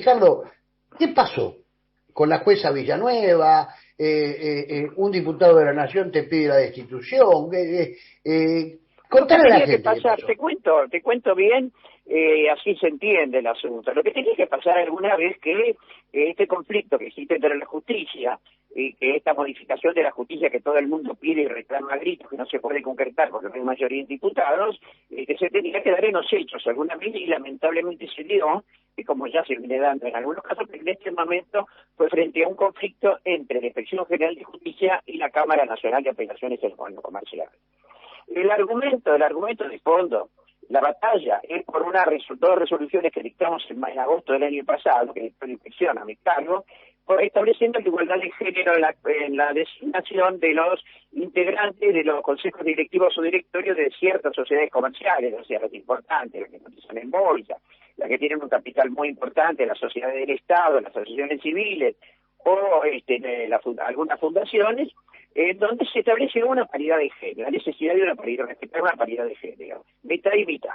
Ricardo, ¿qué pasó con la jueza Villanueva? Un diputado de la Nación te pide la destitución. Contale a la Tenía que gente qué pasar, pasó. te cuento bien, así se entiende el asunto. Lo que tenía que pasar alguna vez que este conflicto que existe entre la justicia y que esta modificación de la justicia que todo el mundo pide y reclama a gritos, que no se puede concretar porque no hay mayoría en diputados, que se tenía que dar en los hechos alguna vez y lamentablemente se dio, y como ya se viene dando en algunos casos, pero en este momento fue frente a un conflicto entre la Inspección General de Justicia y la Cámara Nacional de Apelaciones del Fondo Comercial. El argumento de fondo, la batalla, es por dos resoluciones que dictamos en agosto del año pasado, que dictó la inspección a mi cargo, estableciendo la igualdad de género en la designación de los integrantes de los consejos directivos o directorios de ciertas sociedades comerciales, o sea, las importantes, las que cotizan en bolsa, las que tienen un capital muy importante, las sociedades del Estado, las asociaciones civiles, o algunas fundaciones, donde se establece una paridad de género, la necesidad de respetar una paridad de género, mitad y mitad.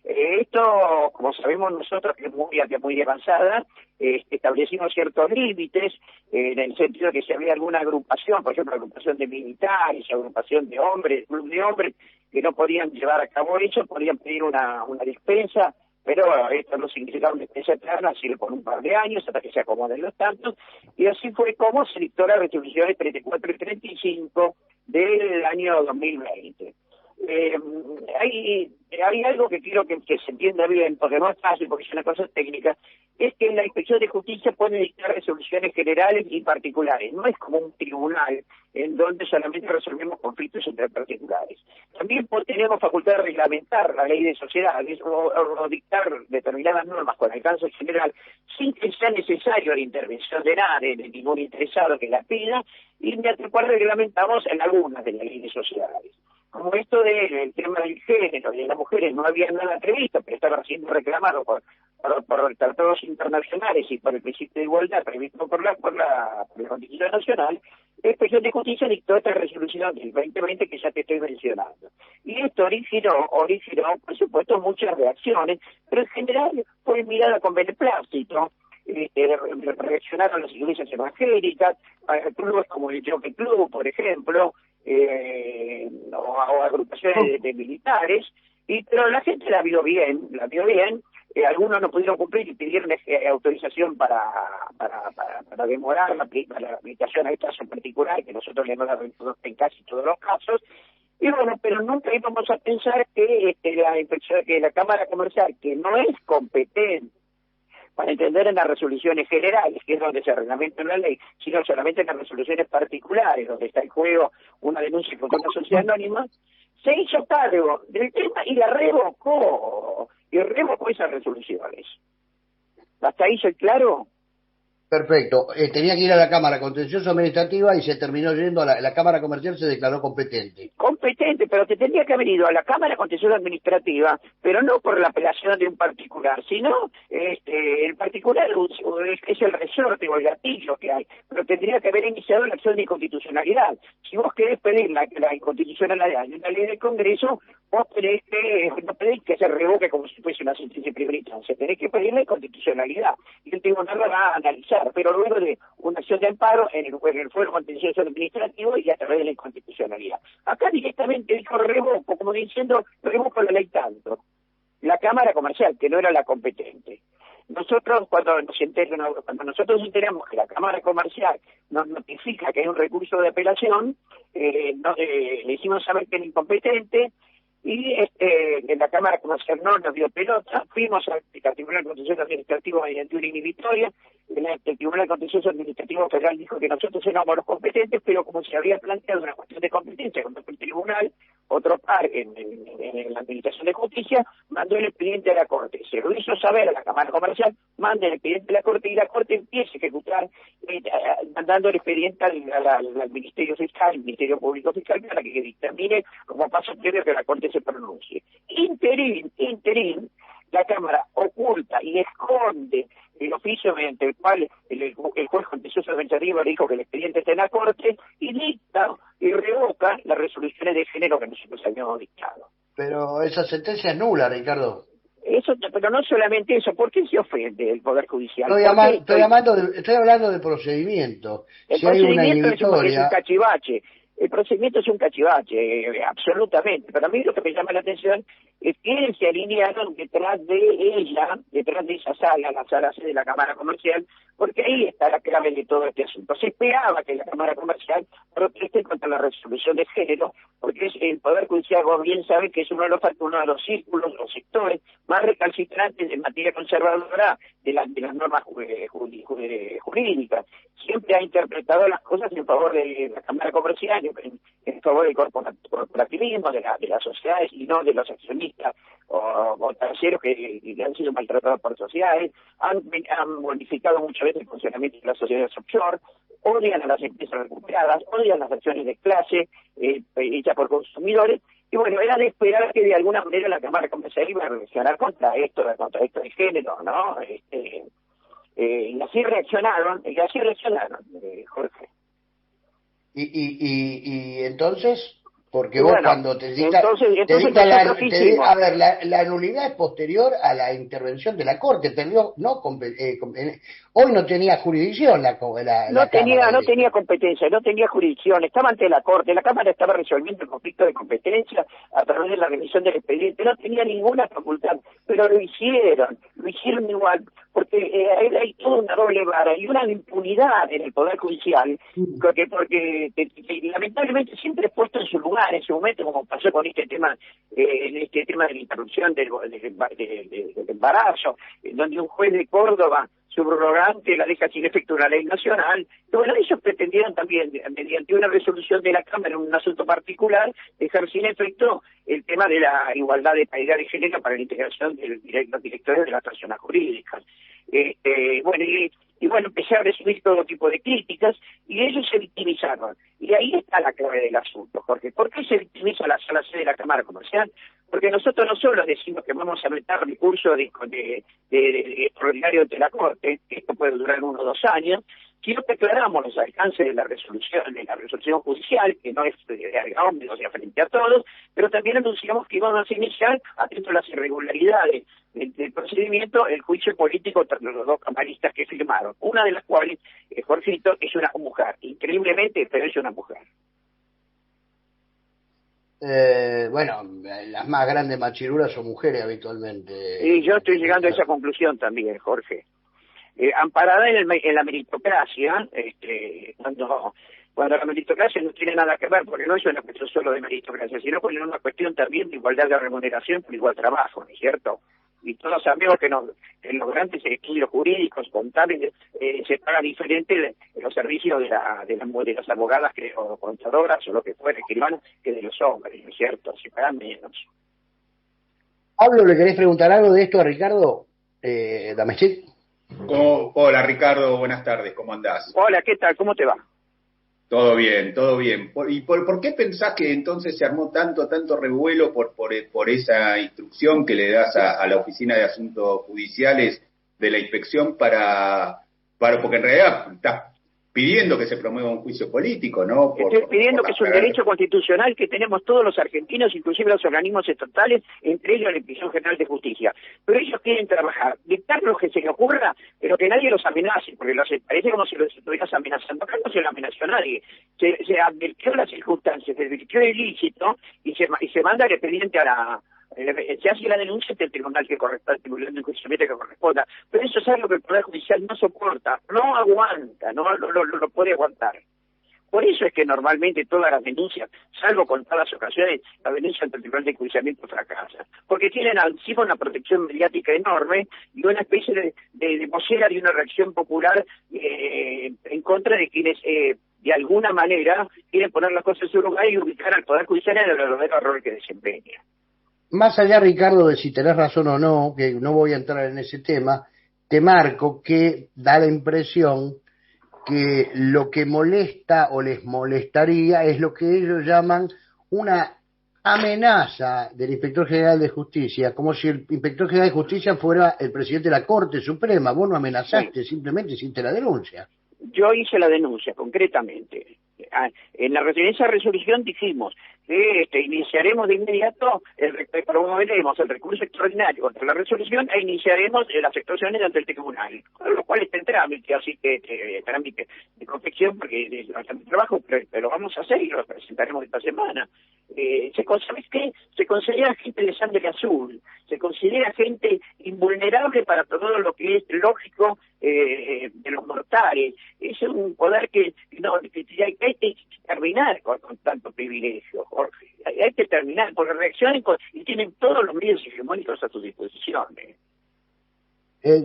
Esto, como sabemos nosotros, que es muy avanzada, establecimos ciertos límites, en el sentido de que si había alguna agrupación, por ejemplo, agrupación de militares, agrupación de hombres, club de hombres, que no podían llevar a cabo eso, podían pedir una dispensa, pero esto no significaba una dispensa eterna, sino por un par de años, hasta que se acomoden los tantos, y así fue como se dictó las resoluciones 34 y 35 del año 2020. Hay algo que quiero que se entienda bien, porque no es fácil, porque es una cosa técnica, es que la Inspección de Justicia puede dictar resoluciones generales y particulares, no es como un tribunal en donde solamente resolvemos conflictos entre particulares. También tenemos facultad de reglamentar la ley de sociedades o dictar determinadas normas con alcance general sin que sea necesario la intervención de nadie, de ningún interesado que la pida, y mediante el cual reglamentamos en algunas de la ley de sociedades. Como esto del tema del género y de las mujeres no había nada previsto, pero estaba siendo reclamado por tratados internacionales y por el principio de igualdad previsto por la Constitución Nacional, la Inspección de Justicia dictó esta resolución del 2020 que ya te estoy mencionando. Y esto originó, por supuesto, muchas reacciones, pero en general fue mirada con beneplácito. Reaccionaron las iglesias evangélicas, clubes como el Jockey Club, por ejemplo, o agrupaciones de militares, pero la gente la vio bien, algunos no pudieron cumplir y pidieron autorización para demorar la aplicación a este caso en particular, que nosotros le hemos dado en casi todos los casos, y bueno, pero nunca íbamos a pensar que la Cámara Comercial, que no es competente para entender en las resoluciones generales, que es donde se reglamenta la ley, sino solamente en las resoluciones particulares, donde está en juego una denuncia contra una sociedad anónima, se hizo cargo del tema y revocó esas resoluciones. ¿Hasta ahí soy claro? Perfecto. Tenía que ir a la Cámara Contencioso Administrativa y se terminó yendo a la Cámara Comercial, se declaró competente. Competente, pero te tendría que haber ido a la Cámara Contencioso Administrativa, pero no por la apelación de un particular, sino el particular es el resorte o el gatillo que hay, pero tendría que haber iniciado la acción de inconstitucionalidad. Si vos querés pedir la inconstitucionalidad en una ley del Congreso, vos no pedís que se revoque como si fuese una sentencia de primera instancia, tenés que pedir la inconstitucionalidad, y el tribunal la va a analizar, pero luego de una acción de amparo en el fuero contencioso administrativo y a través de la inconstitucionalidad. Acá directamente dijo revoco, como diciendo revoco la ley tanto. La Cámara Comercial, que no era la competente. Nosotros, cuando nosotros enteramos que la Cámara Comercial nos notifica que hay un recurso de apelación, le hicimos saber que era incompetente, y en la Cámara Comercial no nos dio pelota, fuimos al Tribunal Contencioso Administrativo mediante una inhibitoria, el Tribunal Contencioso Administrativo Federal dijo que nosotros éramos los competentes, pero como se había planteado una cuestión de competencia cuando fue el tribunal, otro par en la Administración de Justicia, mandó el expediente a la Corte. Se lo hizo saber a la Cámara Comercial, manda el expediente a la Corte y la Corte empieza a ejecutar, mandando el expediente al Ministerio Fiscal, al Ministerio Público Fiscal, para que dictamine como paso previo que la Corte se pronuncie. Interín, la Cámara oculta y esconde el oficio mediante el cual el juez contencioso administrativo dijo que el expediente está en la Corte y dicta y revoca las resoluciones de género que nosotros habíamos dictado. Pero esa sentencia es nula, Ricardo. Es eso, pero no solamente eso, ¿por qué se ofende el Poder Judicial? Estoy hablando de procedimiento. El Si hay una procedimiento es un inhibitoria... cachivache. El procedimiento es un cachivache, absolutamente. Pero a mí lo que me llama la atención es que se alinearon detrás de ella, detrás de esa sala, la sala C de la Cámara Comercial, porque ahí está la clave de todo este asunto. Se esperaba que la Cámara Comercial proteste contra la resolución de género, porque el Poder Judicial, vos bien sabe que es uno de los círculos, los sectores más recalcitrantes en materia conservadora de las normas jurídicas. Siempre ha interpretado las cosas en favor de la Cámara Comercial, en favor del corporativismo, de las sociedades, y no de los accionistas o terceros que han sido maltratados por sociedades. Han modificado muchas veces el funcionamiento de las sociedades offshore, odian a las empresas recuperadas, odian las acciones de clase hechas por consumidores. Y bueno, era de esperar que de alguna manera la Cámara Comercial iba a reaccionar contra esto de género, ¿no? Y así reaccionaron, Jorge. Y entonces, porque bueno, vos cuando te dicta, a ver, la nulidad es posterior a la intervención de la Corte, perdió, no, hoy no tenía jurisdicción no tenía competencia, no tenía jurisdicción, estaba ante la Corte, la Cámara estaba resolviendo el conflicto de competencia a través de la revisión del expediente, no tenía ninguna facultad, pero lo hicieron igual, porque hay toda una doble vara y una impunidad en el Poder Judicial, porque lamentablemente siempre es puesto en su lugar, en su momento, como pasó con este tema de la interrupción del embarazo, donde un juez de Córdoba subrogante la deja sin efecto una ley nacional. Y bueno, ellos pretendieron también, mediante una resolución de la Cámara en un asunto particular, dejar sin efecto el tema de la igualdad de paridad de género para la integración de los directores de las personas jurídicas. Bueno, empecé a recibir todo tipo de críticas y ellos se victimizaron. Y ahí está la clave del asunto, Jorge. ¿Por qué se victimiza la sala C de la Cámara Comercial? Porque nosotros no solo decimos que vamos a meter recursos de extraordinario de la Corte, que esto puede durar 1 o 2 años, sino que aclaramos los alcances de la resolución judicial, que no es o sea, frente a todos, pero también anunciamos que íbamos a iniciar, atento a las irregularidades del procedimiento, el juicio político entre los 2 camaristas que firmaron, una de las cuales, Jorgito, es una mujer, increíblemente, pero es una mujer. Bueno, las más grandes machirulas son mujeres habitualmente. Y yo estoy llegando a esa conclusión también, Jorge. Amparada en la meritocracia, cuando la meritocracia no tiene nada que ver, porque no es una cuestión solo de meritocracia, sino que es una cuestión también de igualdad de remuneración por igual trabajo, ¿no es cierto? Y todos sabemos que en los grandes estudios jurídicos, contables, se paga diferente los servicios de las abogadas o contadoras o lo que fuera, escribanos, que de los hombres, ¿no es cierto? Se pagan menos. Pablo, ¿le querés preguntar algo de esto a Ricardo Damestit? Hola Ricardo, buenas tardes, ¿cómo andás? Hola, ¿qué tal? ¿Cómo te va? Todo bien, todo bien. ¿Y por qué pensás que entonces se armó tanto revuelo por esa instrucción que le das a la Oficina de Asuntos Judiciales de la Inspección porque en realidad estás pidiendo que se promueva un juicio político, ¿no? Estoy pidiendo que es un derecho constitucional que tenemos todos los argentinos, inclusive los organismos estatales, entre ellos la Inspección General de Justicia. Pero ellos quieren trabajar, dictar lo que se les ocurra, pero que nadie los amenace, porque parece como si los estuvieras amenazando. Acá no se lo amenazó a nadie. Se advirtió las circunstancias, se advirtió el ilícito y se manda el expediente se hace la denuncia ante el tribunal que corresponde, el tribunal de enjuiciamiento que corresponda, pero eso es algo que el Poder Judicial no soporta, no aguanta, no lo puede aguantar. Por eso es que normalmente todas las denuncias, salvo contadas ocasiones, la denuncia ante el tribunal de enjuiciamiento fracasa, porque tienen encima una protección mediática enorme y una especie de vocera de una reacción popular en contra de quienes de alguna manera quieren poner las cosas en su lugar y ubicar al Poder Judicial en el verdadero rol que desempeña. Más allá, Ricardo, de si tenés razón o no, que no voy a entrar en ese tema, te marco que da la impresión que lo que molesta o les molestaría es lo que ellos llaman una amenaza del Inspector General de Justicia, como si el Inspector General de Justicia fuera el presidente de la Corte Suprema. Vos no amenazaste, simplemente hiciste la denuncia. Yo hice la denuncia, concretamente. En esa resolución dijimos que iniciaremos de inmediato, promoveremos el recurso extraordinario contra la resolución e iniciaremos las actuaciones ante el tribunal, con lo cual está en trámite, así que trámite de confección, porque es bastante trabajo, pero lo vamos a hacer y lo presentaremos esta semana. ¿Sabes qué? Se considera gente de sangre azul, se considera gente invulnerable para todo lo que es lógico de los mortales. Es un poder que hay que terminar con tanto privilegio, Jorge. Hay que terminar, porque reaccionan y tienen todos los medios hegemónicos a su disposición.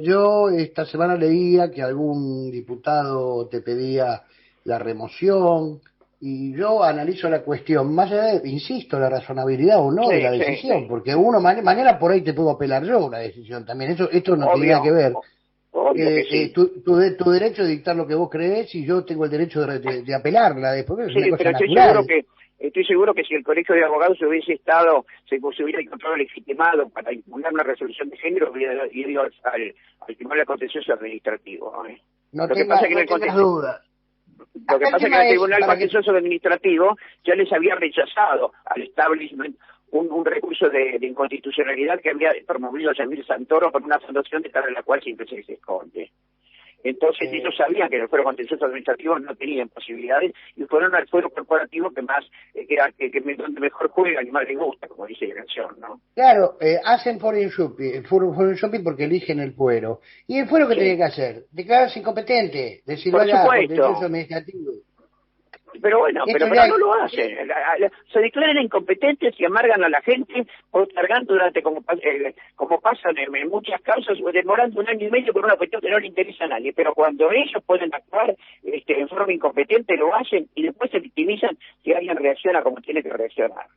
Yo esta semana leía que algún diputado te pedía la remoción, y yo analizo la cuestión, más allá de, insisto, la razonabilidad o no de la decisión, porque uno mañana por ahí te puedo apelar yo la decisión también, esto no tiene nada que ver. Tu derecho de dictar lo que vos creés, y yo tengo el derecho de apelarla después, es una cosa natural. Estoy seguro que si el Colegio de Abogados se hubiera encontrado legitimado para impugnar una resolución de género, hubiera ido al Tribunal Contencioso Administrativo. No tengas dudas. Lo que pasa es que el Tribunal Contencioso Administrativo ya les había rechazado al establishment un recurso de inconstitucionalidad que había promovido Yamil Santoro por una fundación detrás de la cual siempre se esconde. Entonces ellos sabían que el fuero contencioso administrativo no tenían posibilidades y fueron al fuero corporativo que más donde mejor juegan y más les gusta, como dice la canción, ¿no? Claro, hacen foreign shopping porque eligen el fuero. ¿Y el fuero qué tiene que hacer? Declararse incompetente, decirlo allá, contencioso administrativo. Pero bueno, pero no lo hacen. Se declaran incompetentes y amargan a la gente, postergando durante, como pasan en muchas causas, demorando 1 año y medio por una cuestión que no le interesa a nadie. Pero cuando ellos pueden actuar en forma incompetente, lo hacen y después se victimizan si alguien reacciona como tiene que reaccionar.